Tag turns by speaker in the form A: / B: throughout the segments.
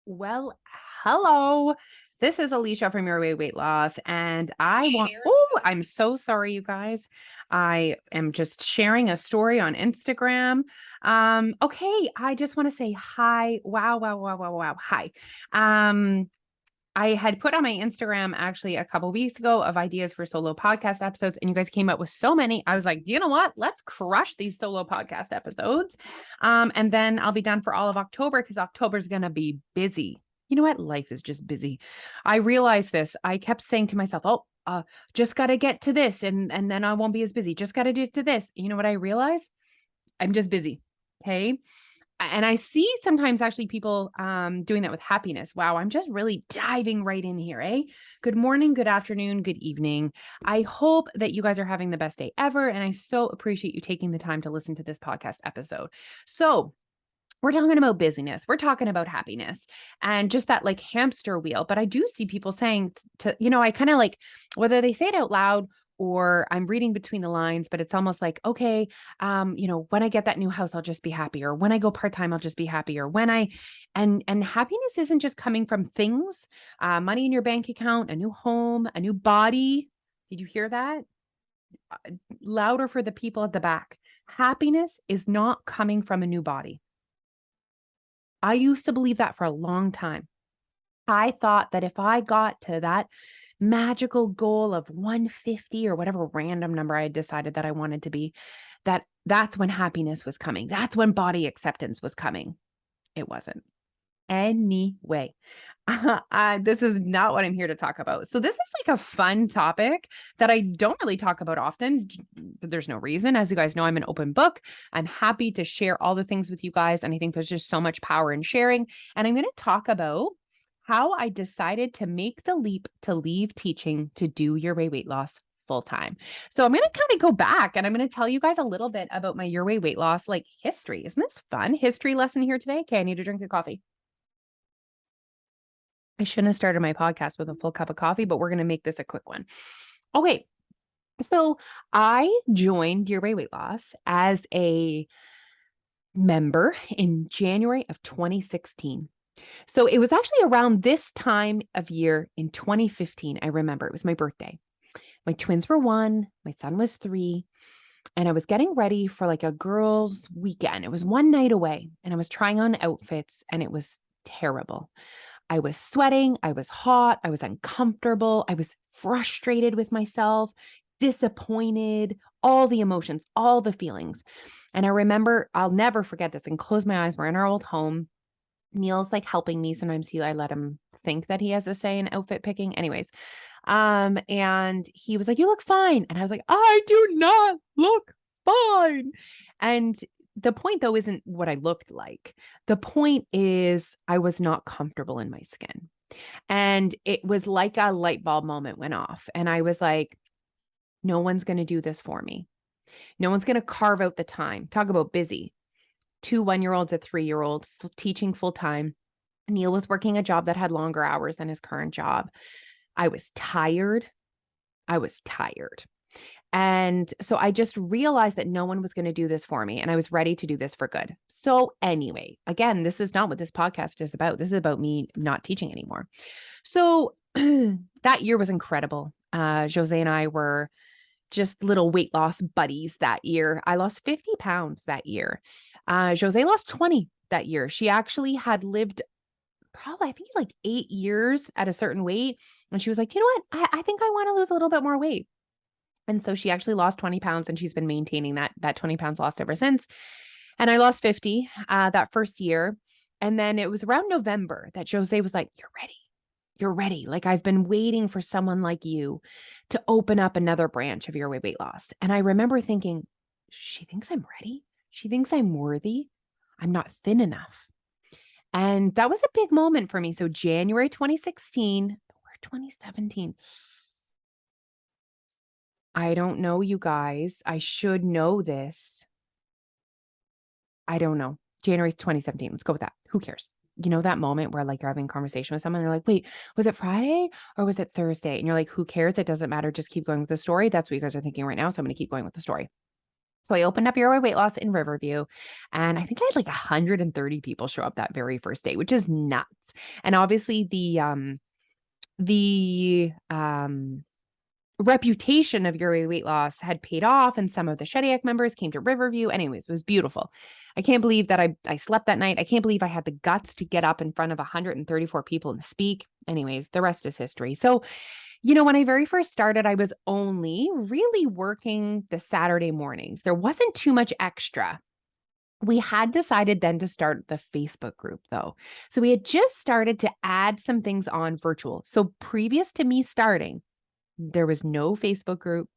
A: Well, hello. This is Alicia from Your Way Weight Loss, and I'm so sorry, you guys. I am just sharing a story on Instagram. Okay, I just want to say hi. Wow, wow, wow, wow, wow. Hi. Um, I had put on my Instagram actually a couple weeks ago of ideas for solo podcast episodes, and you guys came up with so many. I was like, you know what? Let's crush these solo podcast episodes. And then I'll be done for all of October because October is going to be busy. You know what? Life is just busy. I realized this. I kept saying to myself, oh, just got to get to this and then I won't be as busy. Just got to do to this. You know what I realized? I'm just busy. Okay. And I see sometimes actually people doing that with happiness. Wow, I'm just really diving right in here, eh? Good morning, good afternoon, good evening. I hope that you guys are having the best day ever. And I so appreciate you taking the time to listen to this podcast episode. So, we're talking about busyness. We're talking about happiness and just that like hamster wheel. But I do see people saying I kind of like whether they say it out loud or I'm reading between the lines, but it's almost like, okay, when I get that new house, I'll just be happier. When I go part-time, I'll just be happier. And happiness isn't just coming from things, money in your bank account, a new home, a new body. Did you hear that? Louder for the people at the back. Happiness is not coming from a new body. I used to believe that for a long time. I thought that if I got to that magical goal of 150 or whatever random number I had decided that I wanted to be, that's when happiness was coming. That's when body acceptance was coming. It wasn't. Anyway, this is not what I'm here to talk about. So this is like a fun topic that I don't really talk about often. But there's no reason. As you guys know, I'm an open book. I'm happy to share all the things with you guys. And I think there's just so much power in sharing. And I'm going to talk about how I decided to make the leap to leave teaching to do Your Way weight loss full time. So I'm going to kind of go back and I'm going to tell you guys a little bit about my Your Way weight loss like history. Isn't this fun? History lesson here today. Okay, I need to drink a coffee. I shouldn't have started my podcast with a full cup of coffee, but we're going to make this a quick one. Okay. So I joined Your Way Weight Loss as a member in January of 2016. So it was actually around this time of year in 2015. I remember it was my birthday. My twins were 1, my son was 3, and I was getting ready for like a girls' weekend. It was one night away, and I was trying on outfits, and it was terrible. I was sweating, I was hot, I was uncomfortable, I was frustrated with myself, disappointed, all the emotions, all the feelings. And I remember, I'll never forget this and close my eyes. We're in our old home. Neil's like helping me. Sometimes I let him think that he has a say in outfit picking. Anyways, and he was like, "You look fine." And I was like, "I do not look fine." And the point though isn't what I looked like. The point is I was not comfortable in my skin. And it was like a light bulb moment went off. And I was like, no one's going to do this for me. No one's going to carve out the time. Talk about busy. 2 1-year-olds, a 3-year-old, teaching full time. Neil was working a job that had longer hours than his current job. I was tired. I was tired. And so I just realized that no one was going to do this for me. And I was ready to do this for good. So, anyway, again, this is not what this podcast is about. This is about me not teaching anymore. So, that year was incredible. Jose and I were just little weight loss buddies that year. I lost 50 pounds that year. Jose lost 20 that year. She actually had lived probably, I think, like 8 years at a certain weight. And she was like, you know what? I think I want to lose a little bit more weight. And so she actually lost 20 pounds and she's been maintaining that 20 pounds lost ever since. And I lost 50 that first year. And then it was around November that Jose was like, you're ready. You're ready. Like I've been waiting for someone like you to open up another branch of Your Way weight loss. And I remember thinking, she thinks I'm ready. She thinks I'm worthy. I'm not thin enough. And that was a big moment for me. So January 2016, we're 2017. I don't know, you guys. I should know this. I don't know. January 2017. Let's go with that. Who cares? You know, that moment where like you're having a conversation with someone, they're like, wait, was it Friday or was it Thursday? And you're like, who cares? It doesn't matter. Just keep going with the story. That's what you guys are thinking right now. So I'm going to keep going with the story. So I opened up Your Way Weight Loss in Riverview, and I think I had like 130 people show up that very first day, which is nuts. And obviously the reputation of Your Way Weight Loss had paid off, and some of the Shediac members came to Riverview. Anyways, it was beautiful. I can't believe that I slept that night. I can't believe I had the guts to get up in front of 134 people and speak. Anyways, the rest is history. So, when I very first started, I was only really working the Saturday mornings. There wasn't too much extra. We had decided then to start the Facebook group though. So we had just started to add some things on virtual. So previous to me starting, there was no Facebook group.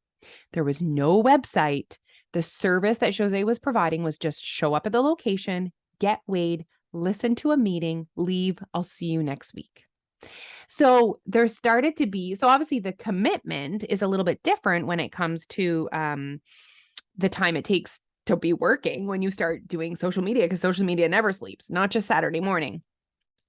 A: There was no website. The service that Jose was providing was just show up at the location, get weighed, listen to a meeting, leave. I'll see you next week. So there started to be, so obviously the commitment is a little bit different when it comes to the time it takes to be working when you start doing social media, because social media never sleeps, not just Saturday morning.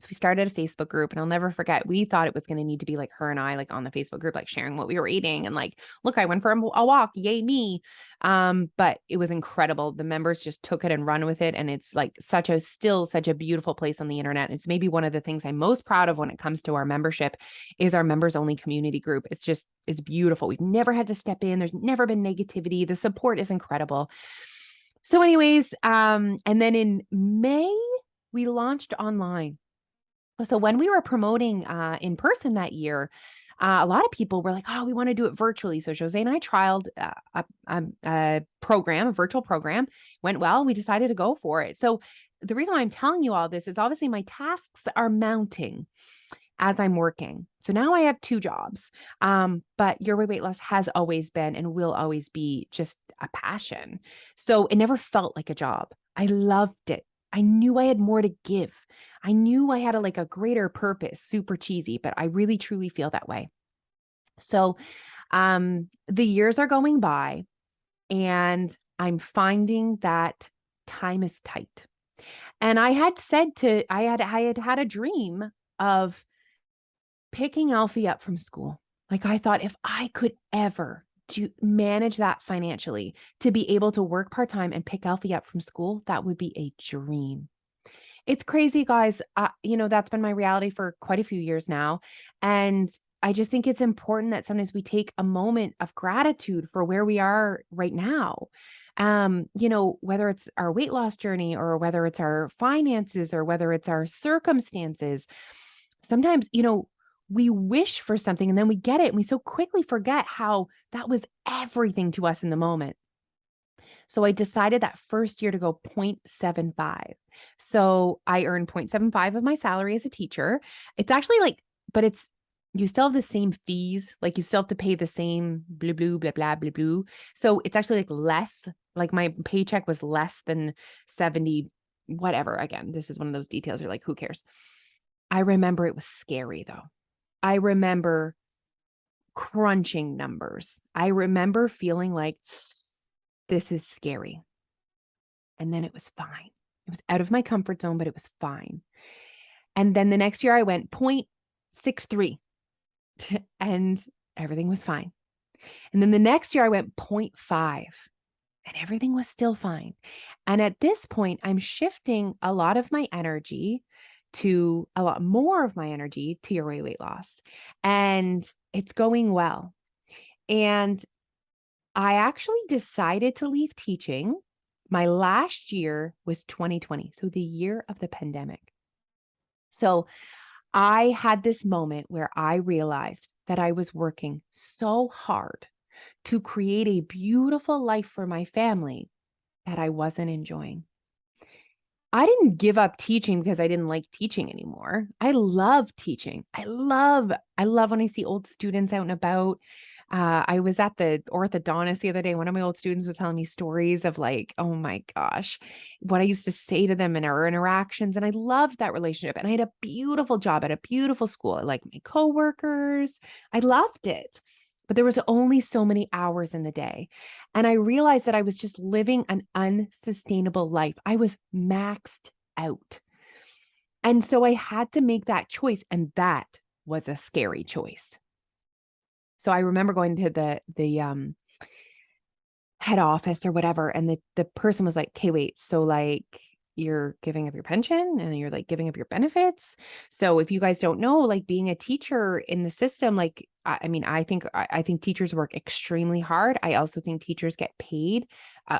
A: So we started a Facebook group, and I'll never forget, we thought it was going to need to be like her and I, like on the Facebook group, like sharing what we were eating and like, look, I went for a walk, yay me. But it was incredible. The members just took it and run with it. And it's like still such a beautiful place on the internet. It's maybe one of the things I'm most proud of when it comes to our membership is our members only community group. It's beautiful. We've never had to step in. There's never been negativity. The support is incredible. So anyways, and then in May, we launched online. So when we were promoting in person that year, a lot of people were like, oh, we want to do it virtually. So Jose and I trialed a virtual program, went well. We decided to go for it. So the reason why I'm telling you all this is obviously my tasks are mounting as I'm working. So now I have 2 jobs. But Your Way Weight Loss has always been and will always be just a passion. So it never felt like a job. I loved it. I knew I had more to give. I knew I had a greater purpose, super cheesy, but I really truly feel that way. So, the years are going by, and I'm finding that time is tight. And I had had a dream of picking Alfie up from school. Like I thought if I could ever manage that financially to be able to work part-time and pick Alfie up from school, that would be a dream. It's crazy, guys. That's been my reality for quite a few years now. And I just think it's important that sometimes we take a moment of gratitude for where we are right now. Whether it's our weight loss journey or whether it's our finances or whether it's our circumstances, sometimes, we wish for something and then we get it and we so quickly forget how that was everything to us in the moment. So I decided that first year to go 0.75. So I earn 0.75 of my salary as a teacher. It's actually you still have the same fees, like you still have to pay the same blah, blah, blah, blah, blah, blah. So it's actually less, like my paycheck was less than 70, whatever. Again, this is one of those details you're like, who cares? I remember it was scary though. I remember crunching numbers. I remember feeling like this is scary. And then it was fine. It was out of my comfort zone, but it was fine. And then the next year I went 0.63 and everything was fine. And then the next year I went 0.5 and everything was still fine. And at this point, I'm shifting a lot of my energy to a lot more of my energy to Your Way Weight Loss. And it's going well. And I actually decided to leave teaching. My last year was 2020, so the year of the pandemic. So I had this moment where I realized that I was working so hard to create a beautiful life for my family that I wasn't enjoying. I didn't give up teaching because I didn't like teaching anymore. I love teaching. I love when I see old students out and about. I was at the orthodontist the other day. One of my old students was telling me stories of oh my gosh, what I used to say to them in our interactions. And I loved that relationship. And I had a beautiful job at a beautiful school. I liked my coworkers. I loved it. But there was only so many hours in the day. And I realized that I was just living an unsustainable life. I was maxed out. And so I had to make that choice. And that was a scary choice. So I remember going to the head office or whatever. And the person was like, okay, wait, so like you're giving up your pension and you're like giving up your benefits. So if you guys don't know, like being a teacher in the system, like, I mean, I think teachers work extremely hard. I also think teachers get paid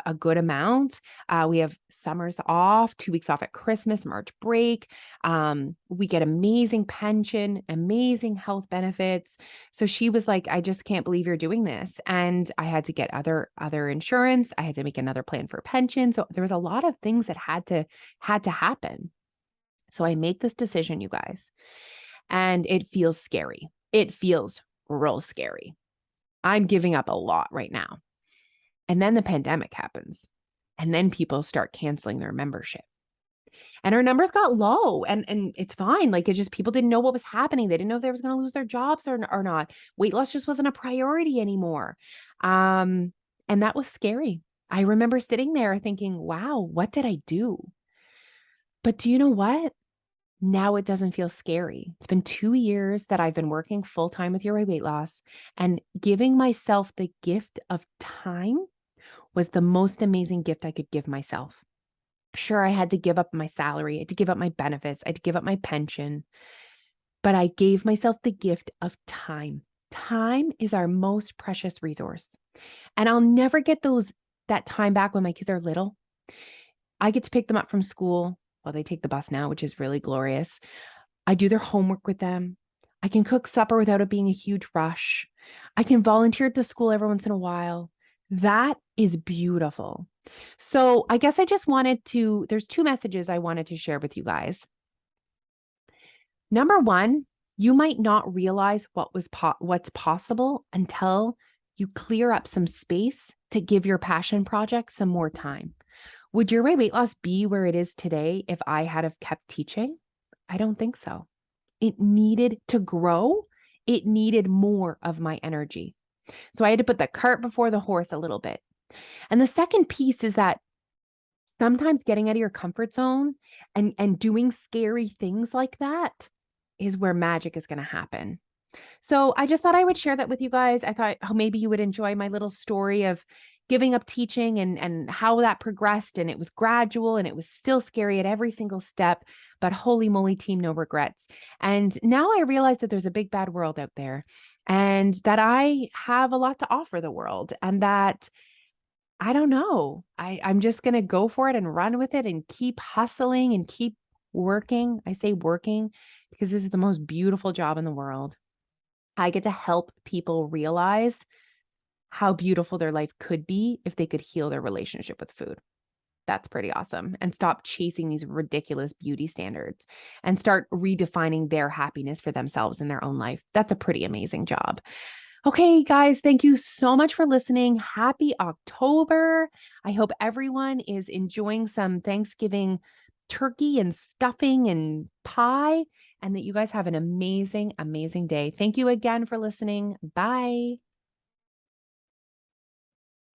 A: a good amount. We have summers off, 2 weeks off at Christmas, March break. We get amazing pension, amazing health benefits. So she was like, I just can't believe you're doing this. And I had to get other insurance. I had to make another plan for pension. So there was a lot of things that had to happen. So I make this decision, you guys, and it feels scary. It feels real scary. I'm giving up a lot right now. And then the pandemic happens. And then people start canceling their membership. And our numbers got low, and it's fine. Like, it's just people didn't know what was happening. They didn't know if they was going to lose their jobs or not. Weight loss just wasn't a priority anymore. And that was scary. I remember sitting there thinking, wow, what did I do? But do you know what? Now it doesn't feel scary. It's been 2 years that I've been working full time with Your Way Weight Loss, and giving myself the gift of time was the most amazing gift I could give myself. Sure, I had to give up my salary, I had to give up my benefits, I had to give up my pension, but I gave myself the gift of time. Time is our most precious resource. And I'll never get that time back when my kids are little. I get to pick them up from school. Well, they take the bus now, which is really glorious. I do their homework with them. I can cook supper without it being a huge rush. I can volunteer at the school every once in a while. That is beautiful. So I guess I just there's 2 messages I wanted to share with you guys. Number 1, you might not realize what's possible until you clear up some space to give your passion project some more time. Would Your Way Weight Loss be where it is today if I had have kept teaching? I don't think so. It needed to grow. It needed more of my energy. So I had to put the cart before the horse a little bit. And the second piece is that sometimes getting out of your comfort zone and doing scary things like that is where magic is going to happen. So I just thought I would share that with you guys. I thought, oh, maybe you would enjoy my little story of giving up teaching and how that progressed. And it was gradual and it was still scary at every single step, but holy moly, team, no regrets. And now I realize that there's a big bad world out there and that I have a lot to offer the world, and that I don't know. I'm just going to go for it and run with it and keep hustling and keep working. I say working because this is the most beautiful job in the world. I get to help people realize how beautiful their life could be if they could heal their relationship with food. That's pretty awesome. And stop chasing these ridiculous beauty standards and start redefining their happiness for themselves in their own life. That's a pretty amazing job. Okay, guys, thank you so much for listening. Happy October. I hope everyone is enjoying some Thanksgiving turkey and stuffing and pie, and that you guys have an amazing, amazing day. Thank you again for listening. Bye.